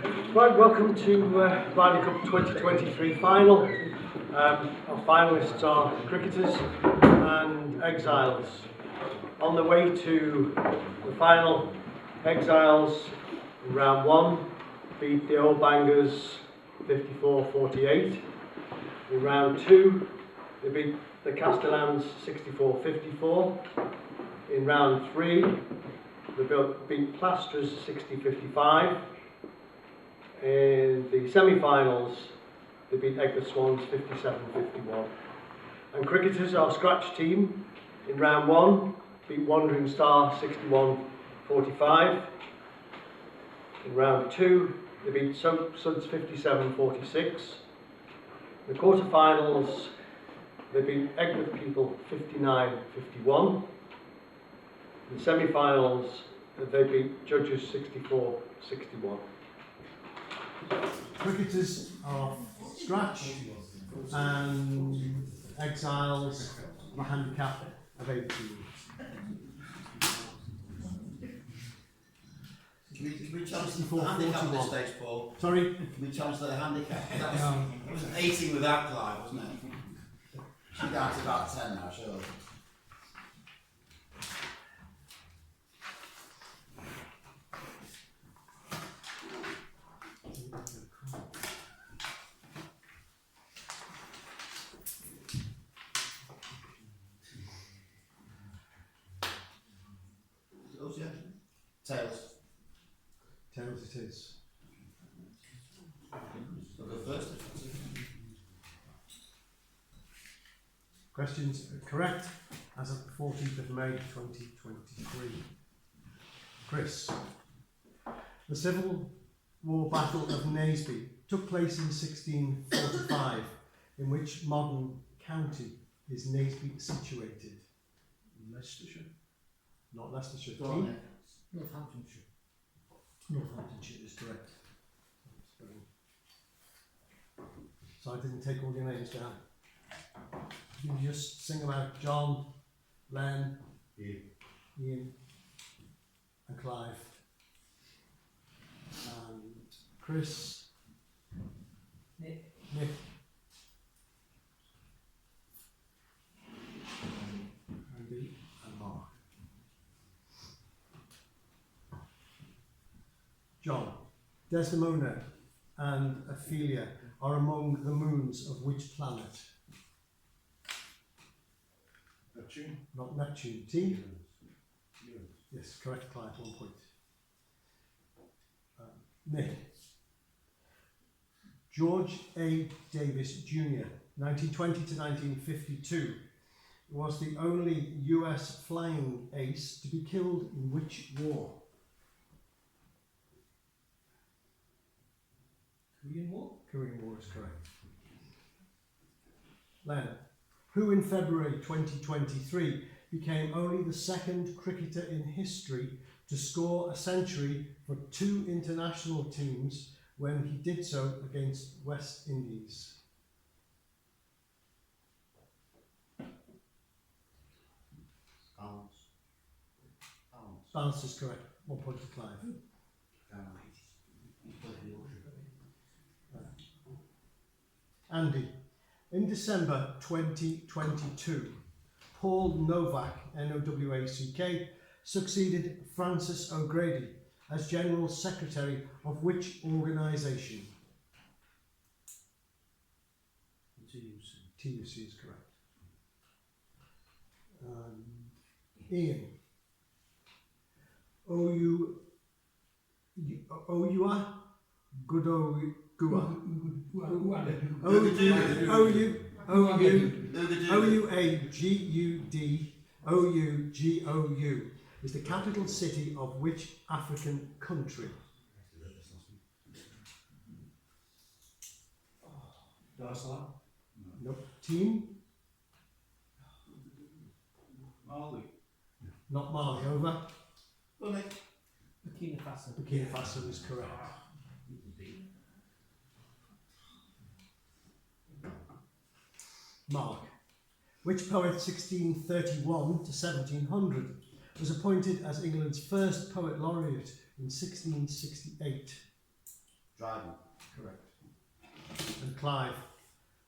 Right, welcome to Ryder Cup 2023 final. Our finalists are Cricketers and Exiles. On the way to the final, Exiles in round 1 beat the Old Bangers 54-48. In round 2, they beat the Castellans 64-54. In round 3, they beat Plasterers 60-55. In the semi-finals, they beat Egbert Swans 57-51. And Cricketers, our scratch team, in round 1, beat Wandering Star 61-45. In round 2, they beat Suds 57-46. In the quarter-finals, they beat Egbert People 59-51. In the semi-finals, they beat Judges 64-61. Cricketers are scratch and Exiles have a handicap of 18. Can we challenge the handicap at this stage, Paul? Sorry? Can we challenge the handicap? That was 18 without Clive, wasn't it? She's down to about 10 now, surely. Tails. Tails it is. I'll go first. Questions correct as of the 14th of May 2023. Chris. The Civil War Battle of Naseby took place in 1645. In which modern county is Naseby situated? Leicestershire. Not Leicestershire. Team. Northamptonshire. Northamptonshire is correct. So I didn't take all your names down. You can just sing about John, Len, Ian and Clive. And Chris, Nick. Andy and Mark. John, Desdemona and Ophelia are among the moons of which planet? Neptune. Not Neptune. T? Yes, correct, Clive, 1 point. Nick. George A. Davis Jr., 1920 to 1952, was the only US flying ace to be killed in which war? Korean War. Korean War is correct. Len, who in February 2023 became only the second cricketer in history to score a century for 2 international teams when he did so against West Indies? Balance is correct. 1 point to Clive. Andy, in December 2022, Paul Novak, N-O-W-A-C-K, succeeded Francis O'Grady as General Secretary of which organisation? TUC is correct. Ian, Oua Gudogua. Ouagadougou is the capital city of which African country? Dar es Salaam. Nope. Team? Mali. Not Mali. Over. Burkina Faso. Burkina Faso is correct. Mark. Which poet 1631 to 1700 was appointed as England's first poet laureate in 1668? Dryden. Correct. And Clive,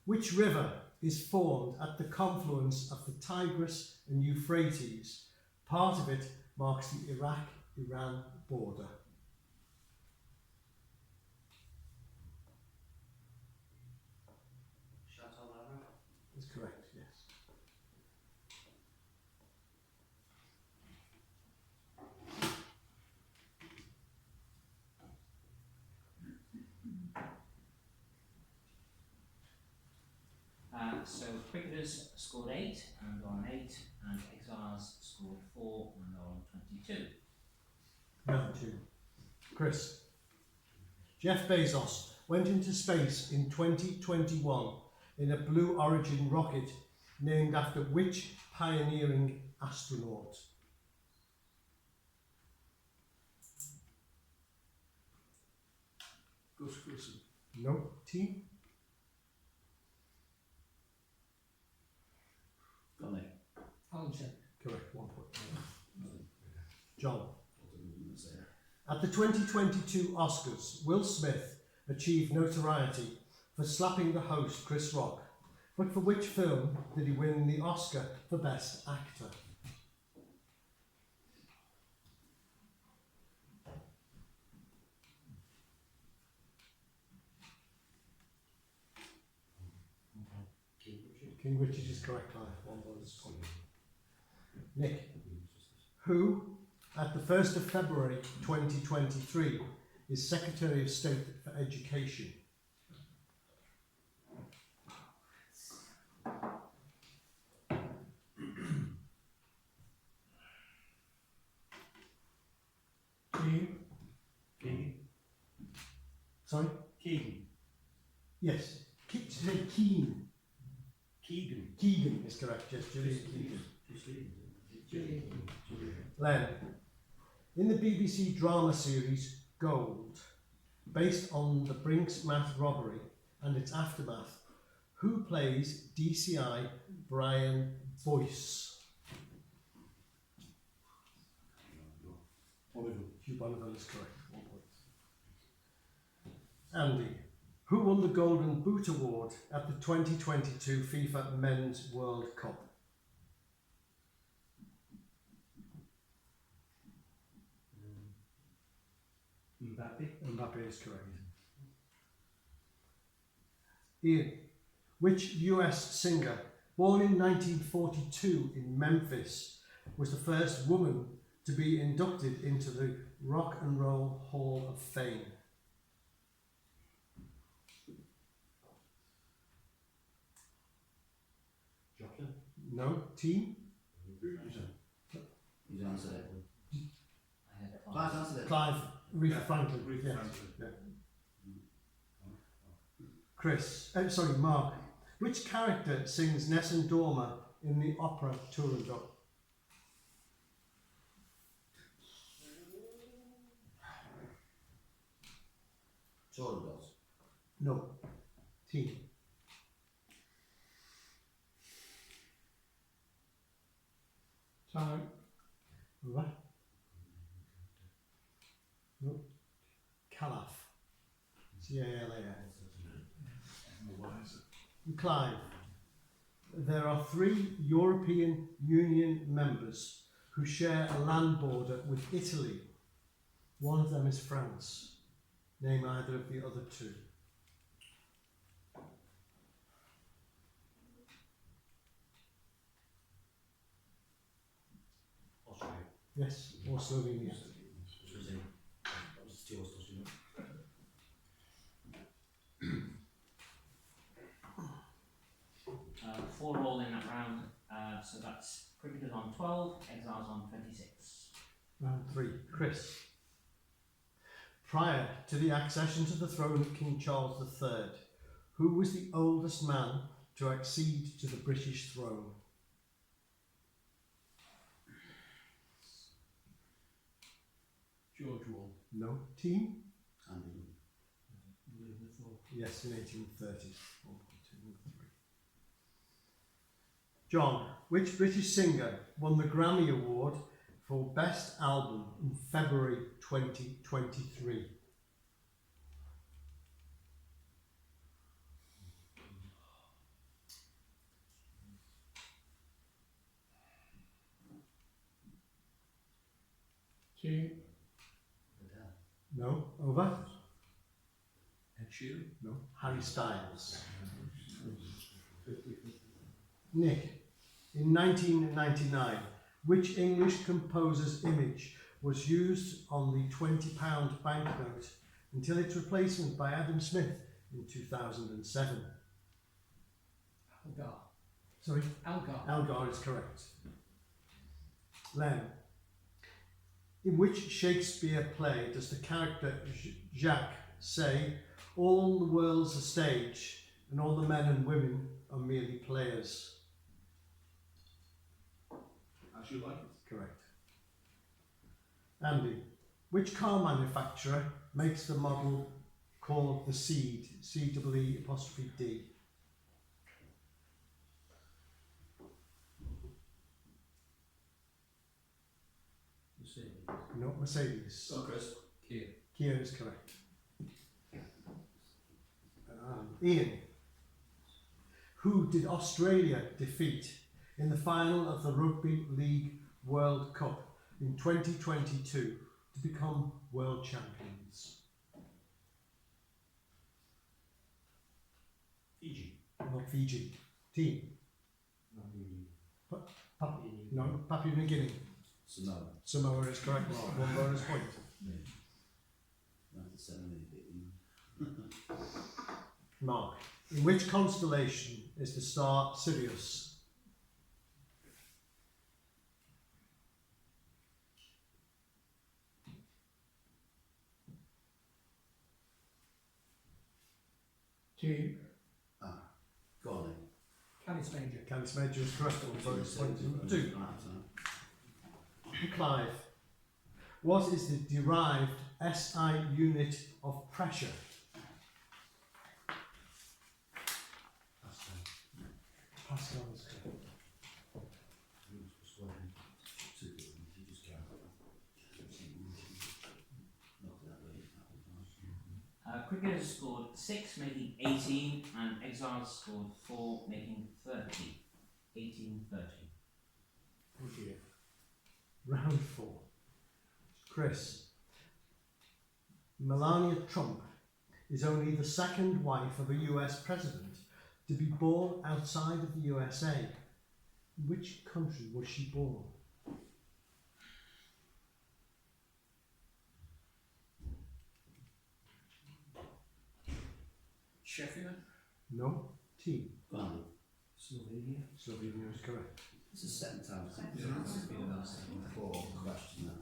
which river is formed at the confluence of the Tigris and Euphrates? Part of it marks the Iraq-Iran border. That's correct, yes. So cricketers scored 8 and are on 8, and Exiles scored 4 and are on 22. Round 2. Chris. Jeff Bezos went into space in 2021 in a Blue Origin rocket named after which pioneering astronaut? Gus Grissom. No. Team? Got it. Alan Check. Correct, 1 point. John. At the 2022 Oscars, Will Smith achieved notoriety for slapping the host Chris Rock, but for which film did he win the Oscar for Best Actor? King Richard is correct, Clive. 1 bonus point. Nick. Who, at the 1st of February 2023, is Secretary of State for Education? Keegan. Sorry? Keegan. Yes. Say Keane. Keegan. Keegan is correct, yes. Julian Keegan. Len. In the BBC drama series Gold, based on the Brinks-Math robbery and its aftermath, who plays DCI Brian Boyce? Hugh Bonneville is correct. 1 point. Andy. Who won the Golden Boot Award at the 2022 FIFA Men's World Cup? Mbappe is correct. Ian. Which US singer, born in 1942 in Memphis, was the first woman to be inducted into the Rock and Roll Hall of Fame? Joplin. No. Team? He's answered it. I had Clive's answered it. Clive. Aretha Franklin. Aretha Yeah. Franklin. Yeah. Chris. Sorry, Mark. Which character sings Nessun Dorma in the opera Turandot? Turandot. No. Team. Time. What? No. Calaf. C-A-L-A-F. Clive. There are 3 European Union members who share a land border with Italy. One of them is France. Name either of the other 2. Austria. Yes, or Slovenia. Brazil. That was 2 Austria. 4 all in that round, so that's cricketers on 12, Exiles on 26. Round 3. Chris. Prior to the accession to the throne of King Charles III, who was the oldest man to accede to the British throne? George Wall. No. Team? Andy. Yes, in 1830. 1.2, 3. John, which British singer won the Grammy Award for Best Album in February 2023? Two. No. Over. Ed Sheeran. No. Harry Styles. Nick, in 1999, which English composer's image was used on the £20 banknote until its replacement by Adam Smith in 2007? Algar. Sorry? Algar. Algar is correct. Len, in which Shakespeare play does the character Jacques say, "All the world's a stage, and all the men and women are merely players"? As You Like It. Correct. Andy, which car manufacturer makes the model called the Seed, C-E-E'-D? Mercedes. No, Mercedes. So, Chris. Kia. Kia is correct. Ian, who did Australia defeat in the final of the Rugby League World Cup in 2022 to become world champions? Fiji. Not Fiji. Team. Not Fiji. No, Papua New Guinea. Samoa. Samoa is correct. One bonus point. 97 Mark, in which constellation is the star Sirius? Two. Go on then. Canis Major. Canis Major is correct. One bonus point. Number 2. Clive, what is the derived SI unit of pressure? Pascal is correct. Cricketers scored 6, making 18, and Exiles scored 4, making 30. 18-30. Oh dear. Round 4. Chris, Melania Trump is only the second wife of a US president to be born outside of the USA. In which country was she born? Sheffield. No. Team. Go on. Slovenia. Slovenia is correct. It's the second time it's been about 4 question that.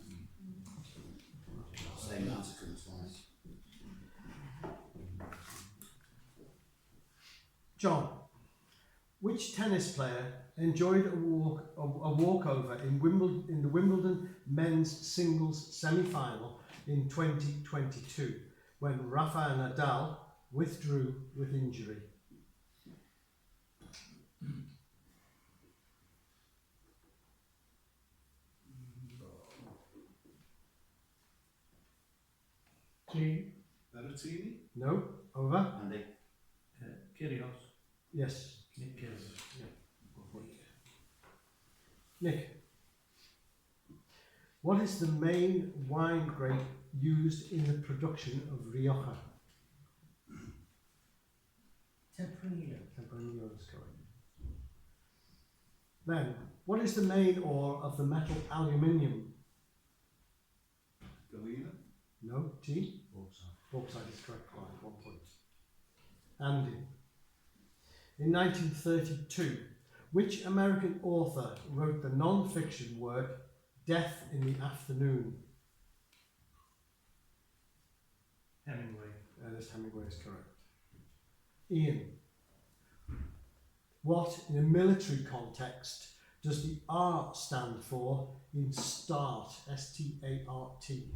Same answer comes twice. John, which tennis player enjoyed a walkover in the Wimbledon men's singles semi-final in 2022 when Rafael Nadal withdrew with injury? Two. Berrettini. No. Over. Andy. Kyrgios. Yes. Nick Kyrgios. Nick, what is the main wine grape used in the production of Rioja? Tempranillo. Tempranillo is correct. Then, what is the main ore of the metal aluminium? Galena. No. T? Bauxite is correct. 1 point. Andy, in 1932, which American author wrote the non-fiction work Death in the Afternoon? Hemingway. Ernest Hemingway is correct. Ian, what in a military context does the R stand for in START? S-T-A-R-T.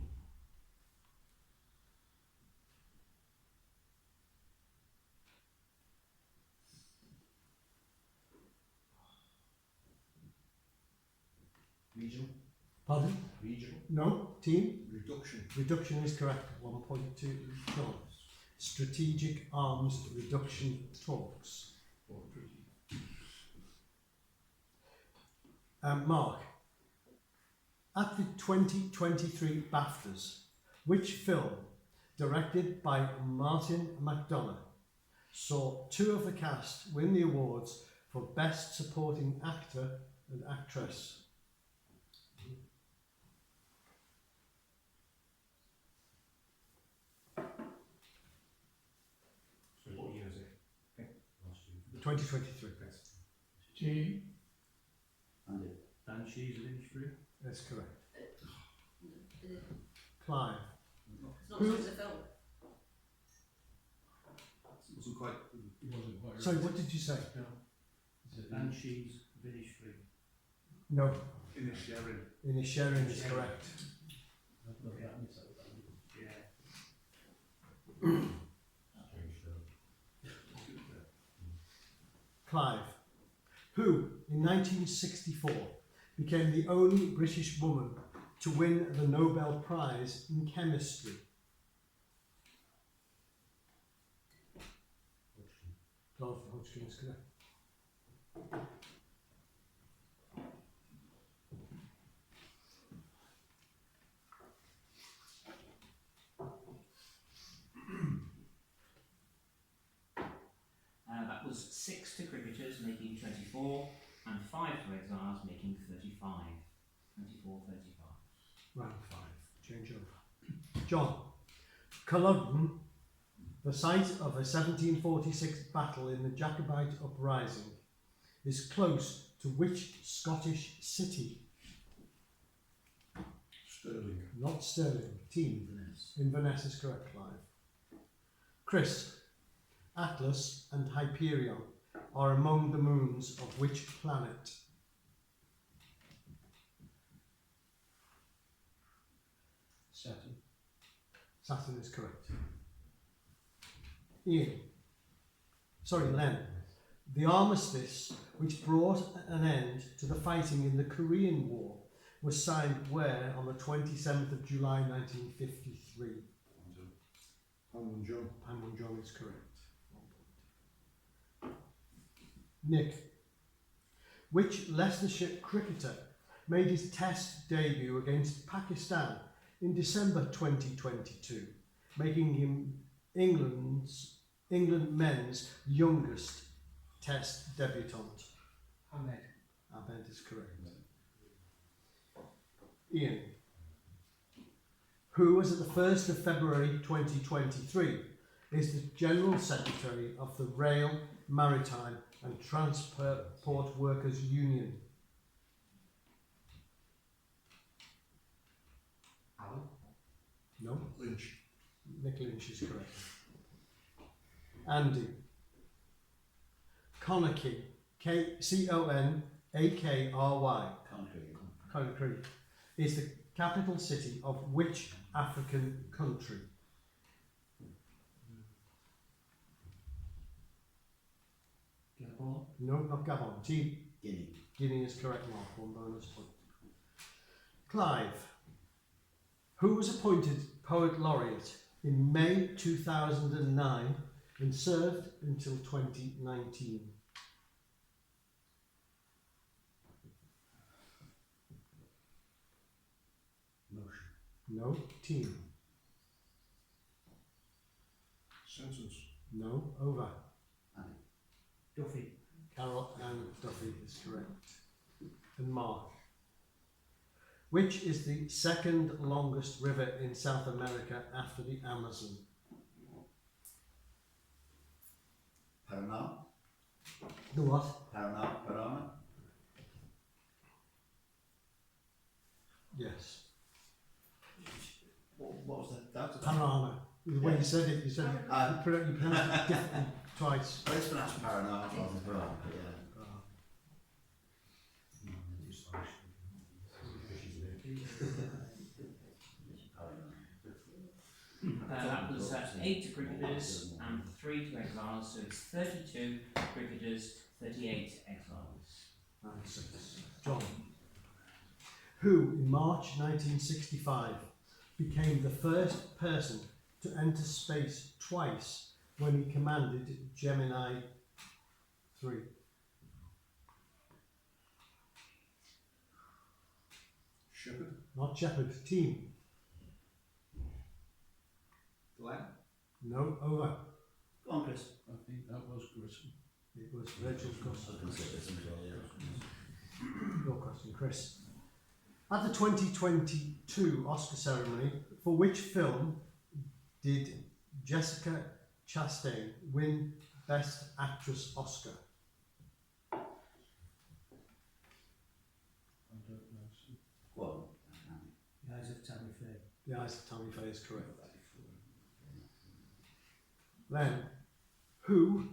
Regional. Pardon? Regional. No. Team? Reduction. Reduction is correct. 1.2. No. Strategic Arms Reduction Talks. Or treaty. Mark, At the 2023 BAFTAs, which film, directed by Martin McDonagh, saw two of the cast win the awards for Best Supporting Actor and Actress? So what year is it? 2023. G. Andy. Banshees of Inisherin. That's correct. Clive. It's not just a film. Wasn't quite. It wasn't quite Sorry, what did you say? Banshees of Inisherin. No, Inisherin. Inisherin is correct. Yeah. Clive, who in 1964 became the only British woman to win the Nobel Prize in Chemistry. Jonathan Hodgkin is correct. That was 6 to cricketers, making 24, and 5 to Exiles, making 35. 24, 35. Round 5. Change over. John. Culloden, the site of a 1746 battle in the Jacobite uprising, is close to which Scottish city? Stirling. Not Stirling. Team. Inverness is correct, Clive. Chris. Atlas and Hyperion are among the moons of which planet? Saturn. Saturn is correct. Ian. Sorry, Len. The armistice which brought an end to the fighting in the Korean War was signed where on the 27th of July 1953? Panmunjom. Panmunjom is correct. Nick. Which Leicestershire cricketer made his Test debut against Pakistan in December 2022, making him England men's youngest Test debutant? Ahmed. Ahmed is correct. Ian. Who, as at the 1st of February 2023, is the General Secretary of the Rail, Maritime and Transport Workers Union? Alan. No? Lynch. Nick Lynch is correct. Andy. Conakry. Conakry. Conakry is the capital city of which African country? Gabon. No, not Gabon. Team. Guinea. Guinea is correct, Mark. 1 bonus point. Clive. Who was appointed Poet Laureate in May 2009 and served until 2019? Motion. No. Team. Sentence. No. Over. Duffy. Carol and Duffy is correct. And Mark. Which is the second longest river in South America after the Amazon? Paraná. The what? Paraná. Yes. What was that? Panorama. The way you said it, you said you pronounced it differently twice. Well, it's pronounced Paraná rather than Paraná, but yeah. That was 8 to cricketers and 3 to Exiles, so it's 32 cricketers, 38 Exiles. And 6. John. Who, in March 1965, became the first person to enter space twice when he commanded Gemini 3? Shepherd. Not Shepherd. Team. Glenn. No. Over. Go on, Chris. I think that was Grissom. It was Rachel's I question. was going to say this as well, yeah. Your question, Chris. At the 2022 Oscar ceremony, for which film did Jessica Chastain win Best Actress Oscar? I don't know. So Go on. the eyes of Tammy Faye. The eyes of Tammy Faye is correct. Then, who,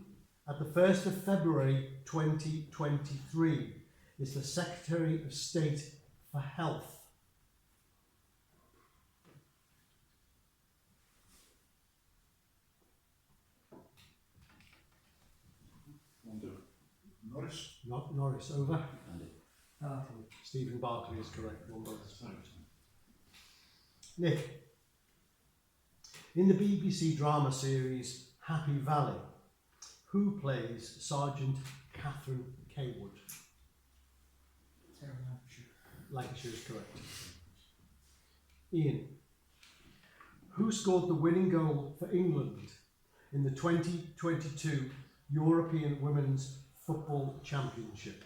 at the 1st of February 2023, is the Secretary of State for Health? Norris. Not Norris. Over. Andy. Bartley. Stephen Barclay is correct. One bonus point. Nick. In the BBC drama series Happy Valley, who plays Sergeant Catherine Kaywood? Terry Lancashire. Lancashire is correct. Ian. Who scored the winning goal for England in the 2022 European Women's Football Championship?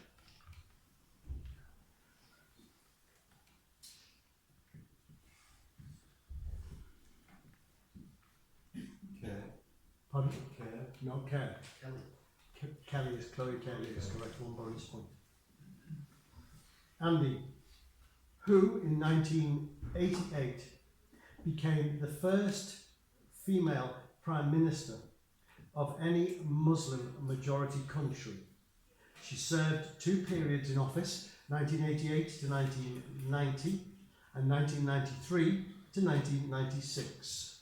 Care. Pardon? Care. No, Kerr. Kelly. Kelly is Chloe Kelly is correct. One bonus point. Andy. Who in 1988 became the first female Prime Minister of any Muslim majority country? She served two periods in office, 1988 to 1990 and 1993 to 1996.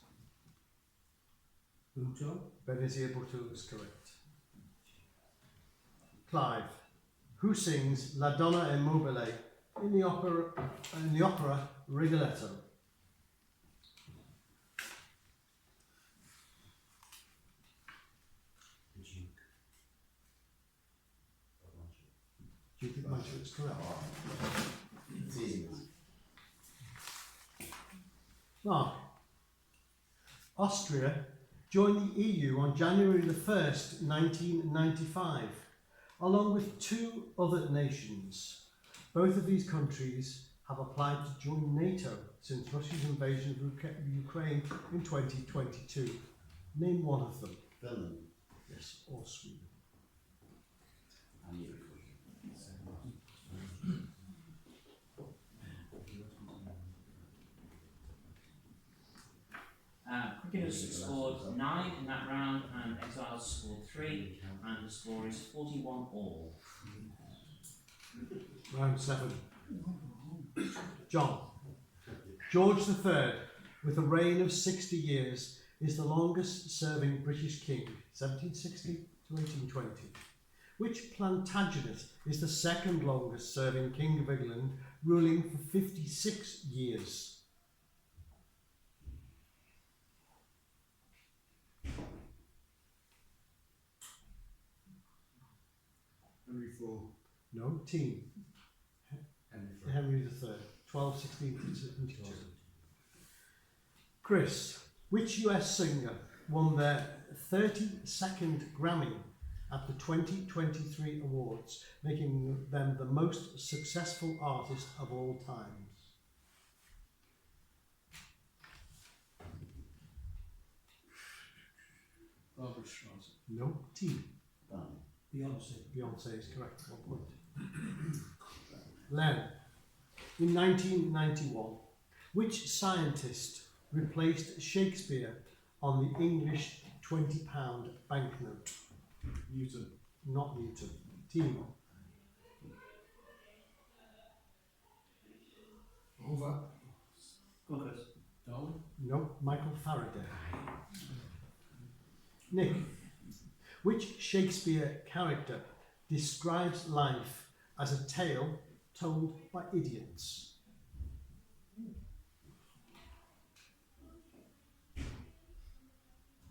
Bhutto. Benazir Bhutto is correct. Clive. Who sings La Donna è mobile in the opera Rigoletto? The Duke. Duke of Manchester is correct. Teasing us. Mark. Austria joined the EU on January the 1st, 1995, along with two other nations. Both of these countries have applied to join NATO since Russia's invasion of Ukraine in 2022. Name one of them. Finland. Yes, or Sweden. I knew it. Cricketers scored 9 in that round, and Exiles scored 3, and the score is 41 all. Round 7. John. George III, with a reign of 60 years, is the longest serving British king, 1760 to 1820. Which Plantagenet is the second longest serving king of England, ruling for 56 years? Henry IV. No, team. Henry IV. Henry III, 1216 to 72. Chris, which US singer won their 32nd Grammy at the 2023 awards, making them the most successful artist of all times? Barbara Streisand. No, team. Barney. Beyonce. Beyonce is correct, 1 point. Len, in 1991, which scientist replaced Shakespeare on the English £20 banknote? Newton. Not Newton. Team. Over. Go on, Chris. Darwin. No, Michael Faraday. Nick, which Shakespeare character describes life as a tale told by idiots?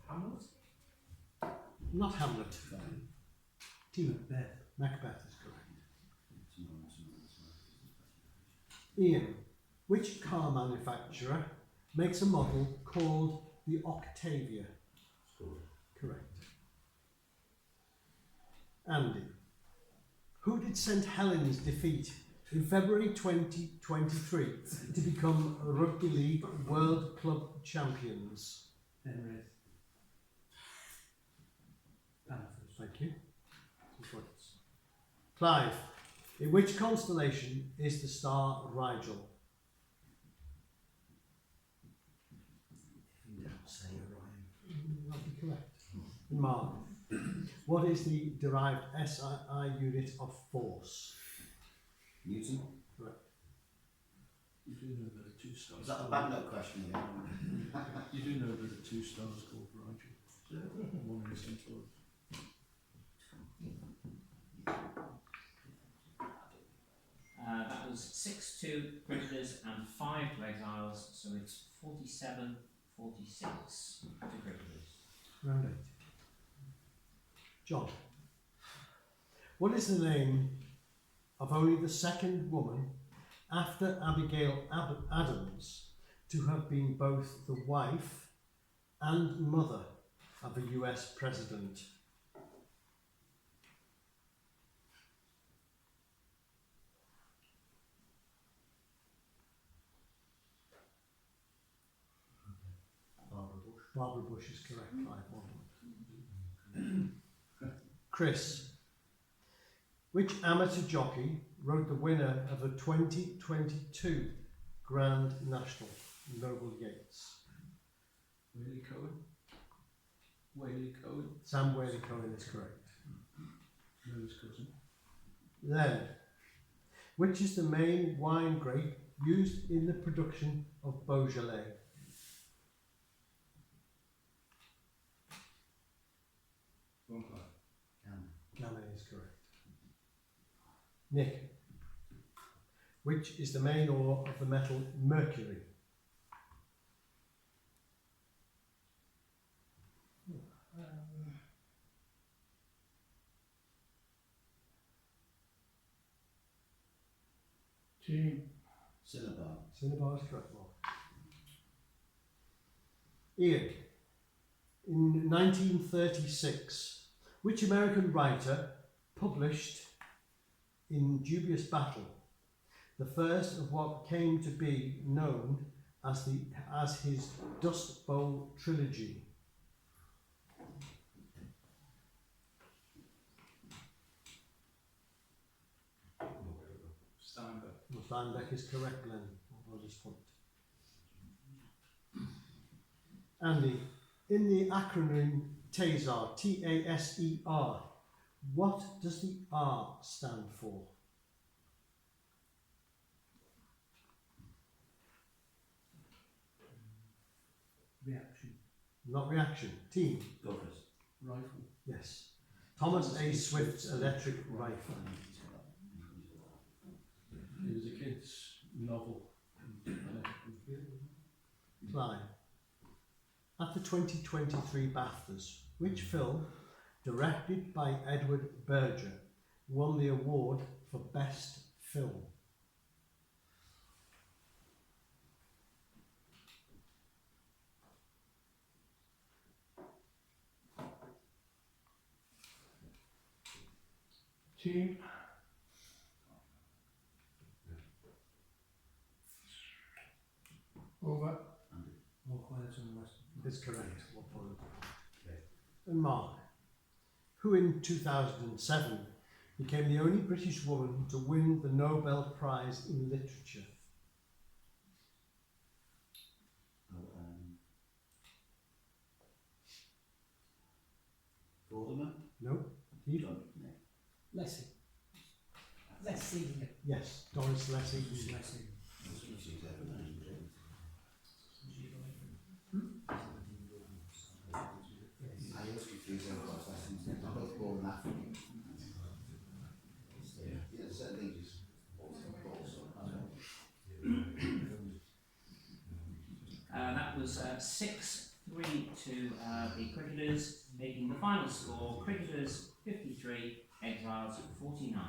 Hamlet. Not Hamlet. Team. Macbeth. Macbeth is correct. Ian, Which car manufacturer makes a model called the Octavia? Correct. Andy. Who did St Helens defeat in February 2023 to become Rugby League World Club Champions? Penrith. Panthers. Thank you. 2 points. Clive. In which constellation is the star Rigel? You don't say Orion. That'd be correct. Mark. What is the derived SI unit of force? Newton. You do know there are 2 stars. Is that a banknote question again? You do know there are 2 stars called Rigel. One in St. Taurus. That was 6 to cricketers and 5 to exiles, so it's 47-46 to cricketers. Round 8. John. What is the name of only the second woman after Abigail Adams to have been both the wife and mother of a US president? Barbara Bush is correct, 5-1. Chris. Which amateur jockey rode the winner of the 2022 Grand National, Noble Yates? Whaley Cohen. Whaley Cohen. Sam Whaley Cohen is correct. No, his cousin. Then, which is the main wine grape used in the production of Beaujolais? Gamay is correct. Nick. Which is the main ore of the metal mercury? Team. Cinnabar. Cinnabar is correct, Mark. Ian. In 1936, which American writer published In Dubious Battle the first of what came to be known as his Dust Bowl trilogy? Steinbeck. Well, Steinbeck is correct, Glenn. I'll just point. Andy, in the acronym TASER, T-A-S-E-R, what does the R stand for? Reaction. Not reaction. Team. Go Chris. Rifle. Yes. Thomas A. Swift's electric rifle. It was a kid's novel. Clive. At the 2023 BAFTAs, which film, directed by Edward Berger, won the award for Best Film? Team. Over. More quiet on the west. Is correct. 1 point. And Mark, who in 2007 became the only British woman to win the Nobel Prize in Literature? Vorderman. No? Steve? Lessing. Lessing. Yes, Doris Lessing. Lessing. I always confuse them because they're both born in Africa. Yeah, certain things just That was 6-3 to the cricketers, making the final score cricketers 53, exiles 49.